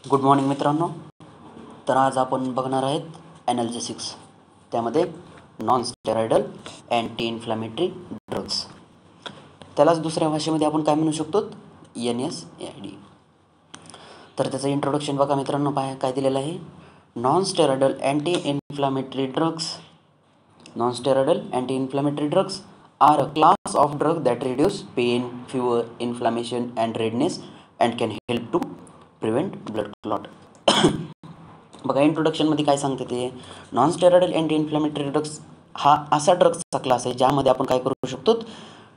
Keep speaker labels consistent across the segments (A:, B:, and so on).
A: Good morning मित्रांनो. तर आज आपण बघणार आहेत ॲनाल्जेसिक्स, त्यामध्ये non steroidal anti inflammatory drugs, त्यालाच दुसऱ्या भाषेमध्ये आपण काय म्हणू शकतो, NSAID. तर त्याचं इंट्रोडक्शन बघा मित्रांनो, काय दिलेलं आहे. Non steroidal anti inflammatory drugs are a class of drug that reduce pain, fever, inflammation and redness and can help to prevent blood clot. बघा इंट्रोडक्शनमध्ये काय सांगते ते, non steroidal anti inflammatory drugs हा असा ड्रग्सचा क्लास आहे ज्यामध्ये आपण काय करू शकतो,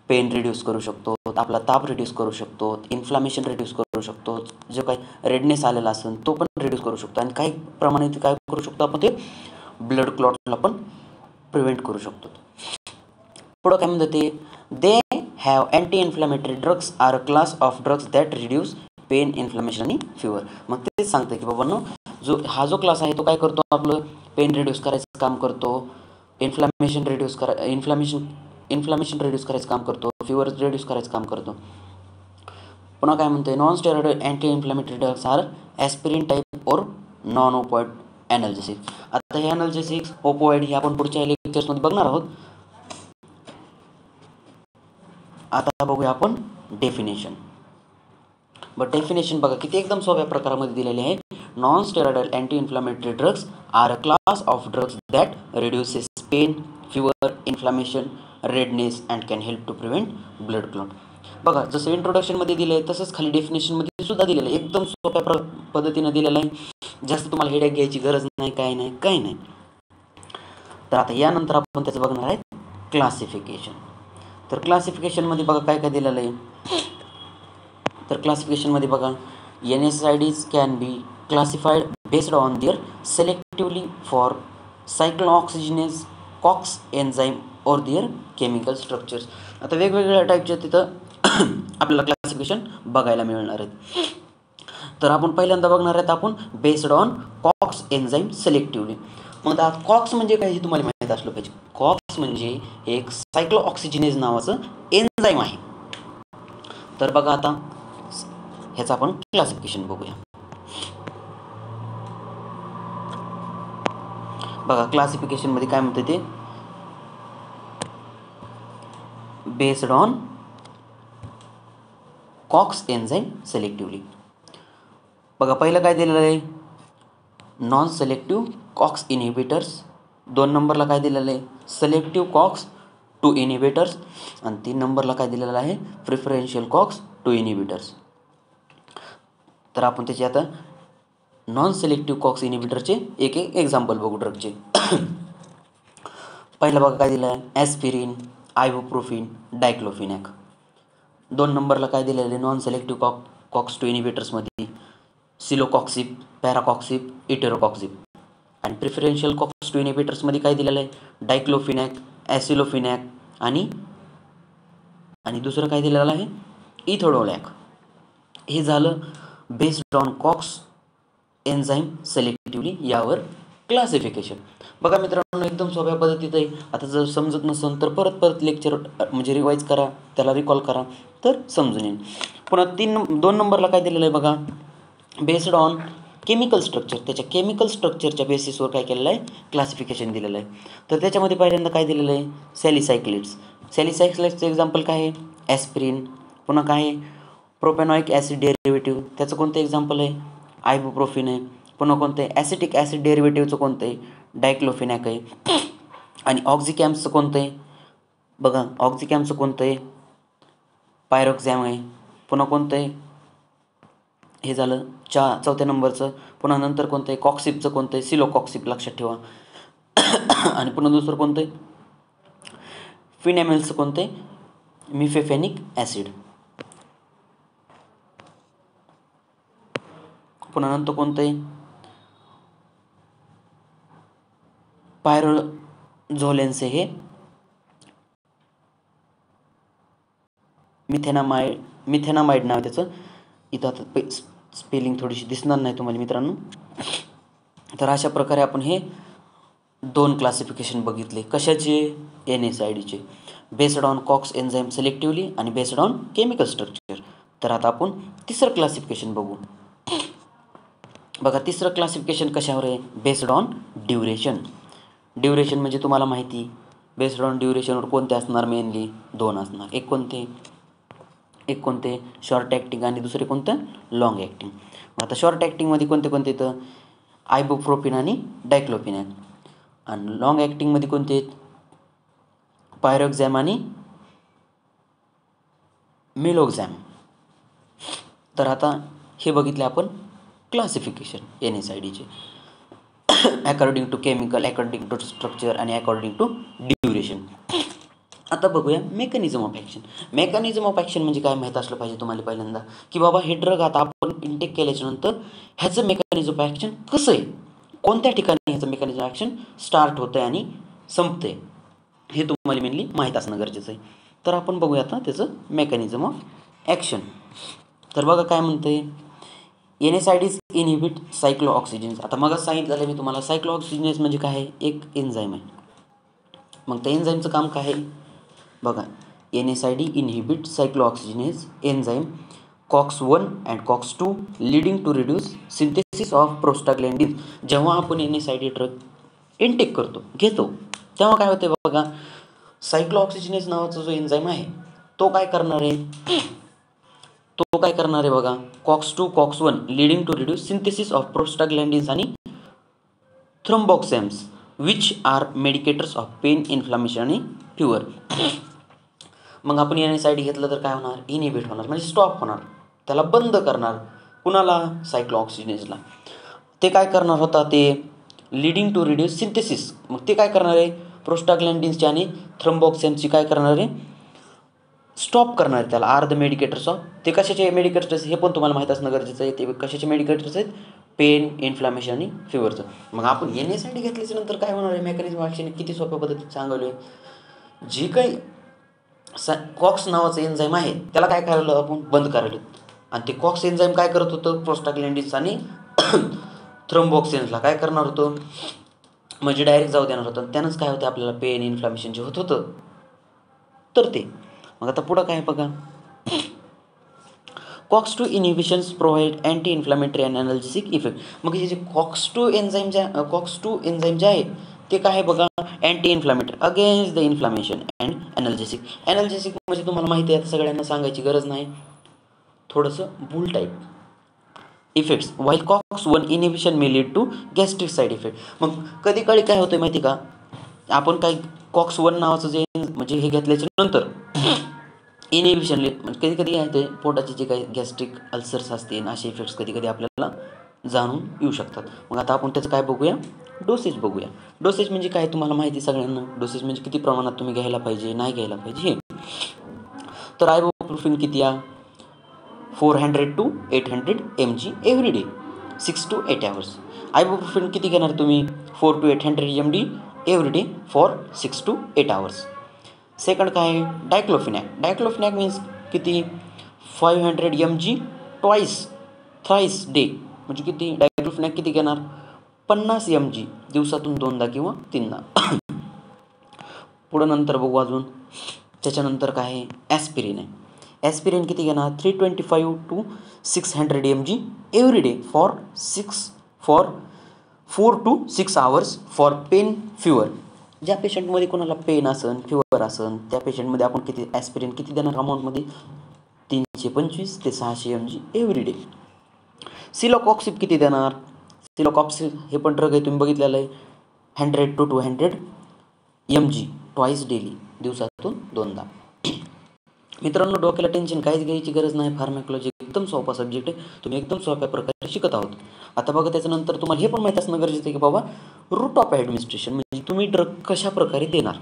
A: पेन रिड्यूस करू शकतो, आपला ताप रिड्यूस करू शकतो, इन्फ्लामेशन रिड्यूस करू शकतो, जो काही रेडनेस आलेला असेल तो पण रिड्यूस करू शकतो, आणि काही प्रमाणात काय करू शकतो आपण, ते ब्लड क्लॉटला पण प्रिव्हेंट करू शकतो. पुढं काय म्हणतं ते, they have anti inflammatory drugs are a class of drugs that reduce pain, inflammation आणि फिवर. मग तेच सांगतं की बाबांनो, जो क्लास आहे तो काय करतो, आपलं पेन रिड्यूस करायचं काम करतो, इन्फ्लॅमेशन रिड्यूस करायचं काम करतो, फिवर रिड्यूस करायचं काम करतो. पुन्हा काय म्हणते, non steroidal anti inflammatory drugs are aspirin type और नॉन ओपॉइड ॲनाल्जेसिक. आता हे ॲनाल्जेसिक्स, ओपॉइड हे आपण पुढच्या लेक्चर्समध्ये बघणार आहोत. आता बघूया आपण डेफिनेशन. डेफिनेशन बघा किती एकदम सोप्या प्रकारामध्ये दिलेले आहे. Non steroidal anti inflammatory drugs are a class of drugs that reduces pain, fever, inflammation, redness and can help to prevent blood clot. बघा जसं इंट्रोडक्शनमध्ये दिलं आहे तसंच खाली डेफिनेशनमध्ये सुद्धा दिलेलं आहे, एकदम सोप्या पद्धतीनं दिलेलं आहे. जास्त तुम्हाला हेडेक घ्यायची गरज नाही, काही नाही. तर आता यानंतर आपण त्याचं बघणार आहे क्लासिफिकेशन. तर क्लासिफिकेशनमध्ये बघा काय दिलेलं आहे. तर क्लासिफिकेशनमध्ये बघा, NSAIDs can be classified based on their selectively for cyclooxygenase cox enzyme और देअर केमिकल स्ट्रक्चर्स. आता वेगवेगळ्या टाईपचे तिथं आपल्याला क्लासिफिकेशन बघायला मिळणार आहेत. तर आपण पहिल्यांदा बघणार आहेत आपण based on COX enzyme selectively. मग आता कॉक्स म्हणजे काय हे तुम्हाला माहीत असलं पाहिजे. कॉक्स म्हणजे एक सायक्लोऑक्सिजनेज नावाचं एन्झाईम आहे. तर बघा आता ह्याचं आपण क्लासिफिकेशन बघूया. बघा क्लासिफिकेशनमध्ये काय म्हणते ते, based on COX enzyme selectively. बघा पहिलं काय दिलेलं आहे, नॉन सेलेक्टिव्ह कॉक्स इनिबिटर्स. 2 नंबरला काय दिलेलं आहे, सेलेक्टिव्ह कॉक्स 2 इनिबिटर्स. आणि 3 नंबरला काय दिलेलं आहे, प्रिफरेन्शियल कॉक्स 2 इनिबिटर्स. तर आपण त्याचे आता नॉन सेलेक्टिव्ह कॉक्स इनिबिटरचे एक एक्झाम्पल बघू ड्रगचे. पहिलं बघा काय दिलं आहे, ॲस्पिरिन, आयबुप्रोफिन, डायक्लोफिनॅक. 2 नंबरला काय दिलेलं आहे, नॉन सेलेक्टिव्ह कॉक्स 2 इनिबिटर्समध्ये सिलोकॉक्सिब, पॅराकॉक्सिब, इटेरोकॉक्सिब. आणि प्रिफरेन्शियल कॉक्स 2 इनिबिटर्समध्ये काय दिलेलं आहे, डायक्लोफिनॅक, ॲसिलोफिनॅक आणि दुसरं काय दिलेलं आहे, इथोडोलॅक. हे झालं based on COX enzyme selectively यावर क्लासिफिकेशन. बघा मित्रांनो एकदम सोप्या पद्धतीत आहे. आता जर समजत नसेल तर परत लेक्चर म्हणजे रिवाईज करा, त्याला रिकॉल करा तर समजून येईल. पुन्हा 2 नंबरला काय दिलेलं आहे बघा, बेस्ड ऑन केमिकल स्ट्रक्चर. त्याच्या केमिकल स्ट्रक्चरच्या बेसिसवर काय केलेलं आहे, क्लासिफिकेशन दिलेलं आहे. तर त्याच्यामध्ये पहिल्यांदा काय दिलेलं आहे, सॅलिसायक्लिड्स एक्झाम्पल काय आहे, ॲस्पिरिन. पुन्हा काय आहे, प्रोपॅनॉइक ॲसिड डेरिव्हेटिव्ह, त्याचं कोणतं एक्झाम्पल आहे, आयबुप्रोफिन आहे. पुन्हा कोणतं आहे, ॲसिटिक ॲसिड डेरिव्हेटिव्हचं कोणतं आहे, डायक्लोफिनॅक आहे. आणि ऑक्झिकॅम्सचं कोणतं आहे, बघा ऑक्झिकॅम्सचं कोणतं आहे, पायरोक्झॅम आहे. पुन्हा कोणतं आहे, हे झालं 4थ्या नंबरचं. पुन्हा नंतर कोणतं आहे, कॉक्सिबचं कोणतं आहे, सिलोकॉक्सिब लक्षात ठेवा. आणि पुन्हा दुसरं कोणतं आहे, फिनॅमेल्सचं कोणतं आहे, मिफेफेनिक ॲसिड. पुन्हा नंतर कोणतं आहे, पायरोझोलेन्स हे मिथेनामाइड नाव त्याचं. इथं आता स्पेलिंग थोडीशी दिसणार नाही तुम्हाला मित्रांनो. तर अशा प्रकारे आपण हे 2 क्लासिफिकेशन बघितले. कशाचे, NSAIDचे, based on COX enzyme selectively आणि बेस्ड ऑन केमिकल स्ट्रक्चर. तर आता आपण तिसरं क्लासिफिकेशन बघू. बघा तिसरं क्लासिफिकेशन कशावर आहे, बेस्ड ऑन ड्युरेशन. ड्युरेशन म्हणजे तुम्हाला माहिती, बेस्ड ऑन ड्युरेशनवर कोणते असणार, मेनली 2 असणार. एक कोणते शॉर्ट ॲक्टिंग आणि दुसरे कोणतं लॉंग ॲक्टिंग. आता शॉर्ट ॲक्टिंगमध्ये कोणते येतं, आयबुप्रोपिन आणि डायक्लोफिनॅक. आणि लॉंग ॲक्टिंगमध्ये कोणते आहेत, पायरोक्झॅम आणि मेलोक्झॅम. तर आता हे बघितले आपण क्लासिफिकेशन NSAIDचे according to chemical, according to structure आणि अकॉर्डिंग टू ड्युरेशन. आता बघूया mechanism of action. Mechanism of action म्हणजे काय माहीत असलं पाहिजे तुम्हाला पहिल्यांदा, की बाबा हे ड्रग आता आपण इंटेक केल्याच्यानंतर ह्याचं मेकॅनिझम ऑफ ॲक्शन कसं आहे, कोणत्या ठिकाणी ह्याचं मेकॅनिझम ऑफ ॲक्शन स्टार्ट होतं आहे आणि संपतं आहे, हे तुम्हाला मेनली माहीत असणं गरजेचं आहे. तर आपण बघूया आता त्याचं मेकॅनिझम ऑफ ॲक्शन. तर बघा काय म्हणतंय, NSAIDs इनहिबिट सायक्लोऑक्सिजन्स. आता मग सांगितलं मी तुम्हाला, सायक्लोऑक्सिजनेस म्हणजे काय आहे, एक एन्झाईम आहे. मग त्या एन्झाईमचं काम काय आहे बघा, NSAID inhibit cyclooxygenase enzyme COX-1 and COX-2 leading to reduce synthesis of prostaglandin. जेव्हा आपण NSAID ड्रग इनटेक घेतो तेव्हा काय होते बघा, सायक्लोऑक्सिजनेस नावाचा जो एन्झाईम आहे तो काय करणार आहे बघा, COX-2 COX-1 leading to reduce synthesis of prostaglandins आणि thromboxanes which are mediators of pain, inflammation आणि फ्युअर. मग आपण NSAID घेतलं तर काय होणार, इनहिबिट होणार म्हणजे स्टॉप होणार, त्याला बंद करणार. कुणाला, सायक्लोऑक्सिजनेसला. ते काय करणार होता, ते लीडिंग टू रिड्यूस सिंथेसिस. मग ते काय करणार आहे, प्रोस्टाग्लॅन्डिन्सची आणि थ्रोम्बोक्सॅम्सची काय करणार आहे, स्टॉप करणार आहे त्याला. आर द मेडिकेटर्स ऑफ, ते कशाचे मेडिकेटर्स हे पण तुम्हाला माहीत असणं गरजेचं आहे. ते कशाचे मेडिकेटर्स आहेत, पेन, इन्फ्लामेशन आणि फिवरचं. मग आपण NSAID घेतल्याच्या नंतर काय होणार आहे, मेकॅनिझम ऑफ ॲक्शन किती सोप्या पद्धतीत सांगवलं आहे. जी काही कॉक्स नावाचं एन्झाईम आहे त्याला काय करायला आपण, बंद करायला. आणि ते कॉक्स एन्झाईम काय करत होतं, प्रोस्टाग्लॅन्डिन्स आणि थ्रोम्बोक्सिन्सला काय करणार होतं, म्हणजे डायरेक्ट जाऊ देणार होतं. त्यानंच काय होतं, आपल्याला पेन, इन्फ्लामेशन जे होत होतं तर ते. मग आता पुढं काय बघा, COX-2 inhibitions provide anti inflammatory and analgesic effect. मग हे जे COX-2 एन्झाईम जे आहे ते काय आहे बघा, anti inflammatory, against the inflammation and analgesic. Analgesic म्हणजे तुम्हाला माहिती आहे, आता सगळ्यांना सांगायची गरज नाही, थोडंसं bull type effects. While COX-1 inhibition may lead to gastric side effect. मग कधी काळी काय होतं माहिती का, आपण काय COX-1 नावाचं जे म्हणजे हे घेतल्याच्या नंतर इनहिबिशन म्हणजे कधी काय ते पोटाचे जे काही गॅस्ट्रिक अल्सर्स असतील असे इफेक्ट्स कधी आपल्याला जाणून येऊ शकतात. मग आता आपण त्याचं काय बघूया, डोसेज बघूया. डोसेज म्हणजे काय तुम्हाला माहिती सगळ्यांना, डोसेज म्हणजे किती प्रमाणात तुम्ही घ्यायला पाहिजे, नाही घ्यायला पाहिजे हे. तर आयबुप्रोफेन किती या, 400 to 800 mg every day 6 to 8 hours. Ibuprofen किती घेणार तुम्ही, 4 to 800 mg every day for 6 to 8 hours. Second काय आहे, डायक्लोफिनॅक मीन्स किती, 500 mg थ्राईस डे. म्हणजे किती, डायक्लोफिनॅक किती घेणार, 50 mg दिवसातून 2दा किंवा 3दा. पुढं नंतर बघू अजून. त्याच्यानंतर काय आहे, ॲस्पिरिन आहे. ॲस्पिरिन किती घेणार, 325 to 600 mg every day for 4 to 6 hours for pain, fever. ज्या पेशंटमध्ये कोणाला पेन असन, फ्युअर असन, त्या पेशंटमध्ये आपण किती ॲस्पिरिन किती देणार अमाऊंटमध्ये, 325 ते 600 mg एव्हरी डे. सिलोकॉक्सिब किती देणार, सिलोकॉक्सिब हे पण ड्रग आहे तुम्ही बघितलेलं आहे, 100 to 200 mg ट्वाईस डेली, दिवसातून 2दा. मित्रांनो, डोक्याला टेन्शन काहीच घ्यायची गरज नाही. फार्मॅकोलॉजी एकदम सोपा सब्जेक्ट आहे, तुम्ही एकदम सोप्या प्रकारे शिकत आहोत. आता बघा त्याच्यानंतर तुम्हाला हे पण माहीत असणं गरजेचं आहे की बाबा रूट ऑफ ॲडमिनिस्ट्रेशन म्हणजे तुम्ही ड्रग कशा प्रकारे देणार.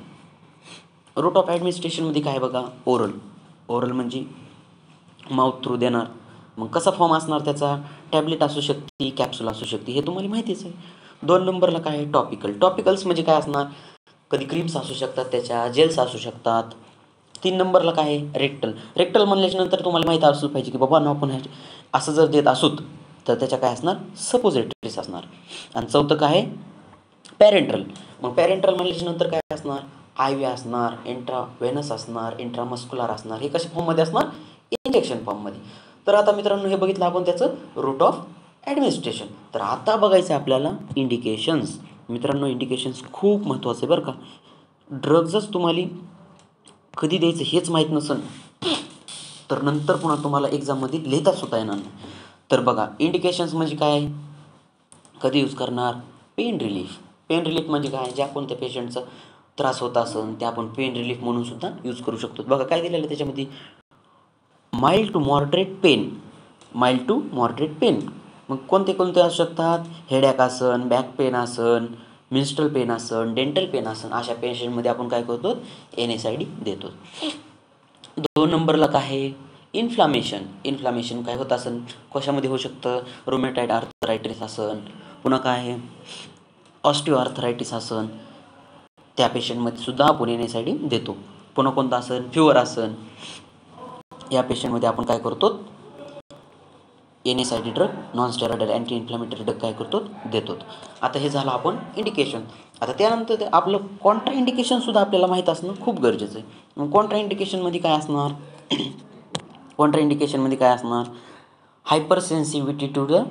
A: रूट ऑफ ॲडमिनिस्ट्रेशनमध्ये काय बघा, ओरल म्हणजे माउथ थ्रू देणार. मग कसा फॉर्म असणार त्याचा, टॅबलेट असू शकते, कॅप्सूल असू शकते, हे तुम्हाला माहितीच आहे. 2 नंबरला काय आहे, टॉपिकल्स म्हणजे काय असणार, कधी क्रीम्स असू शकतात, त्याच्या जेल्स असू शकतात. 3 नंबरला काय आहे, रेक्टल म्हणल्याच्यानंतर तुम्हाला माहीत असलं पाहिजे की बाबा आपण असं जर देत असोत तर त्याच्या काय असणार, सपोजिटरीज असणार. आणि चौथं काय आहे, पॅरेंट्रल. मग पॅरेंट्रल म्हणल्याच्यानंतर काय असणार, IV असणार, इंट्राव्हेनस असणार, इंट्रामस्क्युलर असणार. हे कशा फॉर्ममध्ये असणार, इंजेक्शन फॉर्ममध्ये. तर आता मित्रांनो हे बघितलं आपण त्याचं रूट ऑफ ॲडमिनिस्ट्रेशन. तर आता बघायचं आहे आपल्याला इंडिकेशन्स. मित्रांनो, इंडिकेशन्स खूप महत्त्वाचं आहे बरं का. ड्रग्जच तुम्हाला कधी द्यायचं हेच माहीत नसेल तर नंतर पुन्हा तुम्हाला एक्झाममध्ये लिहिता सुद्धा येणार नाही. तर बघा, इंडिकेशन्स म्हणजे काय, कधी यूज करणार, पेन रिलीफ. पेन रिलीफ म्हणजे काय, ज्या कोणत्या पेशंटचा त्रास होत असेल ते आपण पेन रिलीफ म्हणून सुद्धा यूज करू शकतो. बघा काय दिलेलं आहे त्याच्यामध्ये, mild to moderate pain. Mild to moderate pain मग कोणते कोणते असू शकतात, हेडॅक असन, बॅक पेन असन, मिन्स्ट्रल पेन असन, डेंटल पेन असन, अशा पेशंटमध्ये आपण काय करतो, NSAID देतो. 2 नंबरला काय आहे, इन्फ्लामेशन. इन्फ्लामेशन काय होत असेल, कशामध्ये होऊ शकतं, रोमॅटॉइड आर्थरायटिस असन, पुन्हा काय आहे, ऑस्टिओ आर्थरायटिस असन, त्या पेशंटमध्ये सुद्धा आपण NSAID देतो. पुन्हा कोणतं असन, फिवर असन, या पेशंटमध्ये आपण काय करतो, NSAID drug, non steroidal anti inflammatory drug काय करतो, देतो. आता हे झालं आपण इंडिकेशन. आता त्यानंतर आपलं कॉन्ट्रा इंडिकेशनसुद्धा आपल्याला माहीत असणं खूप गरजेचं आहे. मग कॉन्ट्रा इंडिकेशनमध्ये काय असणार, कॉन्ट्रा इंडिकेशनमध्ये काय असणार, hypersensitivity to the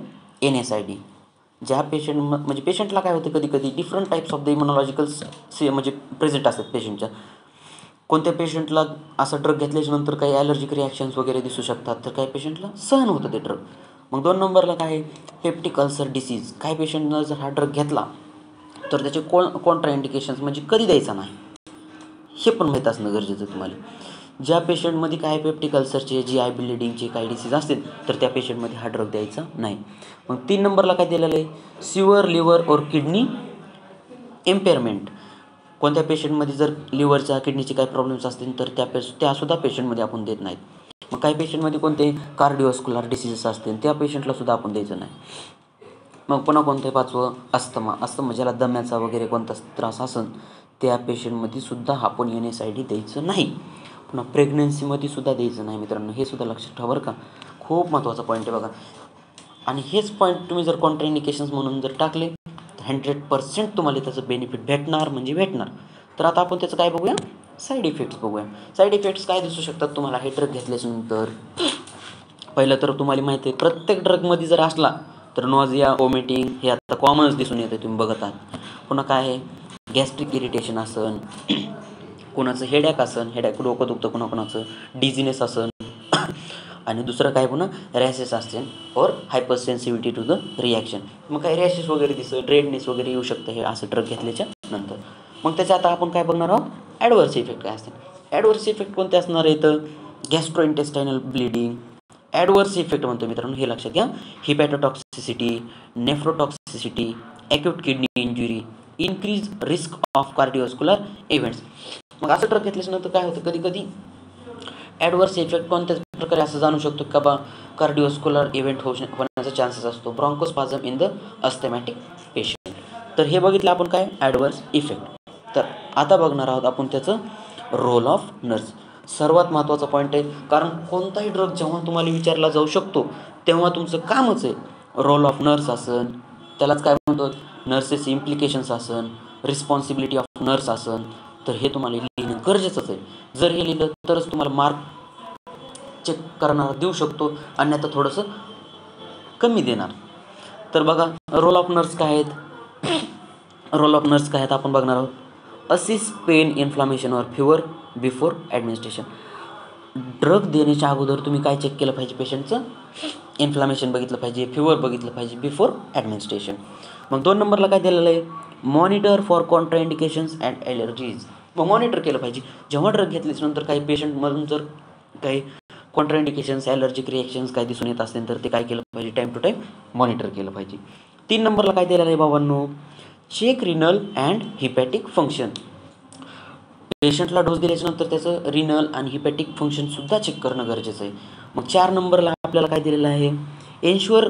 A: NSAID. ज्या पेशंट म्हणजे पेशंटला काय होतं, कधी कधी different types of the immunologicals म्हणजे प्रेझेंट असतात पेशंटच्या. कोणत्या पेशंटला असा ड्रग घेतल्याच्या नंतर काही ॲलर्जिक रिॲक्शन्स वगैरे दिसू शकतात, तर काही पेशंटला सहन होतं ते ड्रग. मग 2 नंबरला काय आहे, पेप्टिक अल्सर डिसीज. काही पेशंटनं जर हा ड्रग घेतला तर त्याचे कॉन्ट्रा इंडिकेशन्स म्हणजे कधी द्यायचा नाही, हे पण माहीत असणं गरजेचं आहे तुम्हाला. ज्या पेशंटमध्ये काय पेप्टिक अल्सरचे, GI ब्लिडिंगचे काही डिसीज असतील तर त्या पेशंटमध्ये हा ड्रग द्यायचा नाही. मग 3 नंबरला काय दिलेलं आहे, सिव्हिअर लिव्हर और किडनी इम्पेअरमेंट. कोणत्या पेशंटमध्ये जर लिव्हरच्या किडनीचे काही प्रॉब्लेम्स असतील तर त्यासुद्धा पेशंटमध्ये आपण देत नाहीत. मग काही पेशंटमध्ये कोणते कार्डिओस्क्युलर डिसीजेस असतील त्या पेशंटलासुद्धा आपण द्यायचं नाही. मग पुन्हा कोणते 5वं, अस्थमा ज्याला दम्याचा वगैरे कोणता त्रास असेल त्या पेशंटमध्ये सुद्धा आपण NSAID द्यायचं नाही. पुन्हा प्रेग्नन्सीमध्ये सुद्धा द्यायचं नाही मित्रांनो, हे सुद्धा लक्षात ठेवा बरं का, खूप महत्त्वाचा पॉईंट आहे बघा. आणि हेच पॉईंट तुम्ही जर कॉन्ट्रा इंडिकेशन्स म्हणून जर टाकले तर 100% तुम्हाला त्याचं बेनिफिट भेटणार म्हणजे भेटणार. तर आता आपण त्याचं काय बघूया, साईड इफेक्ट्स बघूया. साईड इफेक्ट्स काय दिसू शकतात तुम्हाला हे ड्रग घेतल्याच्यानंतर. पहिलं तर तुम्हाला माहिती आहे, प्रत्येक ड्रगमध्ये जर असला तर नॉझिया, वॉमिटिंग हे आता कॉमनच दिसून येतं, तुम्ही बघत आहात. पुन्हा काय आहे, गॅस्ट्रिक इरिटेशन असन, कोणाचं हेडॅक असन, हेडॅक डोकं दुखतं कोणाकोणाचं, डिझिनेस असन, आणि दुसरं काय पुन्हा रॅशेस असतील और hypersensitivity to the reaction. मग काही रॅशेस वगैरे दिसतं, रेडनेस वगैरे येऊ शकतं हे असं ड्रग घेतल्याच्या नंतर. मग त्याच्या आता आपण काय बघणार आहोत, ॲडव्हर्स इफेक्ट काय असतील. ॲडव्हर्स इफेक्ट कोणते असणार आहेत, gastro intestinal bleeding. Adverse effect म्हणतो मित्रांनो, हे लक्षात घ्या, hepatotoxicity, nephrotoxicity, acute kidney injury, increase risk of cardiovascular events. मग असं ड्रग घेतल्याच्यानंतर काय होतं, कधी कधी ॲडव्हर्स इफेक्ट कोणत्याच प्रकारे असं जाणू शकतो का बा कार्डिओस्क्युलर इव्हेंट होण्याचा चान्सेस असतो, ब्रॉन्कोस्पाझम इन द अस्थमॅटिक पेशंट. तर हे बघितलं आपण काय, ॲडव्हर्स इफेक्ट. तर आता बघणार आहोत आपण त्याचं रोल ऑफ नर्स. सर्वात महत्त्वाचा पॉईंट आहे, कारण कोणताही ड्रग जेव्हा तुम्हाला विचारला जाऊ शकतो तेव्हा तुमचं कामच आहे रोल ऑफ नर्स असन, त्यालाच काय म्हणतो नर्सेस इम्प्लिकेशन्स असन, रिस्पॉन्सिबिलिटी ऑफ नर्स असन, तर हे तुम्हाला लिहिणं गरजेचंच आहे. जर हे लिहिलं तरच तुम्हाला मार्क चेक करणार देऊ शकतो, अन्यथा थोडंसं कमी देणार. तर बघा रोल ऑफ नर्स काय आहेत, रोल ऑफ नर्स काय आहेत आपण बघणार आहोत. असिस्ट पेन, इन्फ्लामेशन और फिवर बिफोर ॲडमिनिस्ट्रेशन. ड्रग देण्याच्या अगोदर तुम्ही काय चेक केलं पाहिजे, पेशंटचं इन्फ्लामेशन बघितलं पाहिजे, फिवर बघितलं पाहिजे बिफोर ॲडमिनिस्ट्रेशन. मग 2 नंबरला काय दिलेलं आहे, monitor for Contra indications and allergies. मग मॉनिटर केलं पाहिजे, जेव्हा ड्रग घेतल्याच्यानंतर काही पेशंटमधून जर काही कॉन्ट्रा इंडिकेशन्स, ॲलर्जिक रिॲक्शन्स काय दिसून येत असतील तर ते काय केलं पाहिजे, टाईम टू टाईम मॉनिटर केलं पाहिजे. 3 नंबरला काय दिलेलं आहे बाबांनो, चेक रिनल अँड हिपॅटिक फंक्शन. पेशंटला डोस दिल्याच्यानंतर त्याचं रिनल आणि हिपॅटिक फंक्शनसुद्धा चेक करणं गरजेचं आहे. मग 4 नंबरला आपल्याला काय दिलेलं आहे, ensure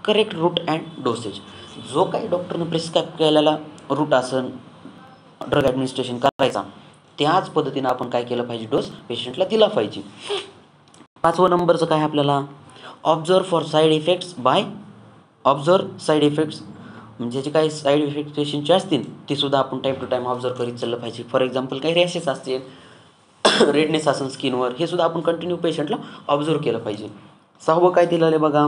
A: correct route and dosage. जो काही डॉक्टरनं प्रिस्क्राईब केलेला रूट असन ड्रग ॲडमिनिस्ट्रेशन करायचा त्याच पद्धतीनं आपण काय केलं पाहिजे, डोस पेशंटला दिला पाहिजे. 5वं नंबरचं काय आपल्याला, observe for side effects by observe side effects. म्हणजे जे काही साईड इफेक्ट पेशंटचे असतील ते सुद्धा आपण टाईम टू टाईम ऑब्झर्व करीत चाललं पाहिजे. फॉर एक्झाम्पल काही रॅशेस असतील, रेडनेस असेल स्किनवर, हे सुद्धा आपण कंटिन्यू पेशंटला ऑब्झर्व केलं पाहिजे. 6वं काय दिलेलं आहे बघा,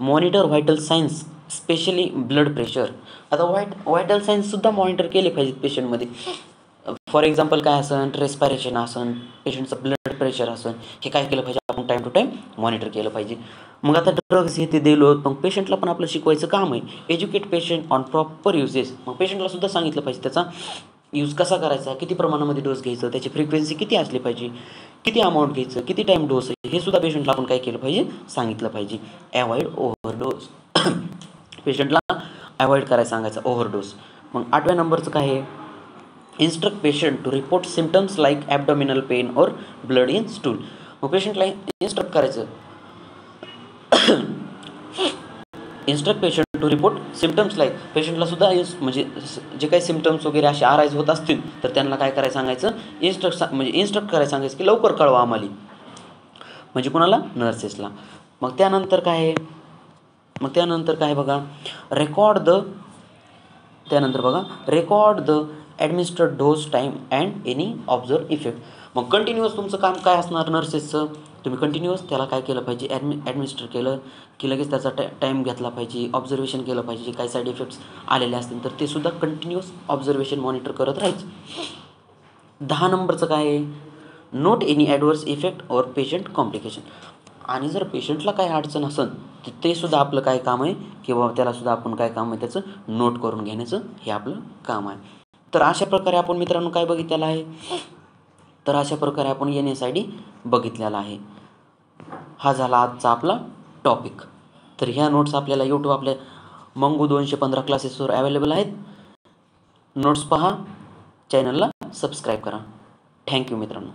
A: monitor vital science specially blood pressure. आता व्हायटल सायन्ससुद्धा मॉनिटर केले पाहिजेत पेशंटमध्ये. फॉर एक्झाम्पल काय असन, रेस्पायरेशन असन, पेशंटचं ब्लड प्रेशर असन, हे काय केलं पाहिजे आपण टाईम टू टाईम मॉनिटर केलं पाहिजे. मग आता ड्रग्स हे ते दिलो, मग पेशंटला पण आपलं शिकवायचं काम आहे. Educate patient on proper uses. मग पेशंटला सुद्धा सांगितलं पाहिजे त्याचा यूज कसा करायचा, किती प्रमाणामध्ये डोस घ्यायचं, त्याची फ्रिक्वेन्सी किती असली पाहिजे, किती अमाऊंट घ्यायचं, किती टाईम डोस आहे, हे सुद्धा पेशंटला आपण काय केलं पाहिजे, सांगितलं पाहिजे. Avoid overdose. पेशंटला अवॉइड करायला सांगायचं ओव्हरडोस. मग 8व्या नंबरचं काय आहे, instruct patient to report symptoms like abdominal pain और ब्लड इन स्टूल. मग पेशंटला इन्स्ट्रक्ट करायचं, instruct patient to report symptoms like. पेशंटला सुद्धा म्हणजे जे काही सिम्टम्स वगैरे असे आराईज होत असतील तर त्यांना काय करायला सांगायचं, इन्स्ट्रक्ट करायला सांगायचं की लवकर कळवा आम्हाला, म्हणजे कुणाला, नर्सेसला. मग त्यानंतर काय आहे बघा, record the administered dose time and any observe effect. मग कंटिन्युअस तुमचं काम काय असणार नर्सेसचं, तुम्ही कंटिन्युअस त्याला काय केलं पाहिजे, ॲडमिनिस्टर केलं की लगेच त्याचा टाईम घेतला पाहिजे, ऑब्झर्वेशन केलं पाहिजे. जे काही साईड इफेक्ट्स आलेले असतील तर ते सुद्धा कंटिन्युअस ऑब्झर्वेशन मॉनिटर करत राहायचं. 10 नंबरचं काय आहे, नोट एनी ॲडवर्स इफेक्ट और पेशंट कॉम्प्लिकेशन. आणि जर पेशंटला काय अडचण असेल तर ते सुद्धा आपलं काय काम आहे, किंवा त्याला सुद्धा आपण काय काम आहे त्याचं नोट करून घेण्याचं हे आपलं काम आहे. तर अशा प्रकारे आपण मित्रांनो काय बघितलेलं आहे, तर अशा प्रकारे आपण NSID बघितलेला आहे. हा झाला आजचा आपला टॉपिक. तर ह्या नोट्स आपल्याला यूट्यूब आपल्या मंगू 215 क्लासेसवर अवेलेबल आहेत. नोट्स पहा, चॅनलला सबस्क्राईब करा. थँक्यू मित्रांनो.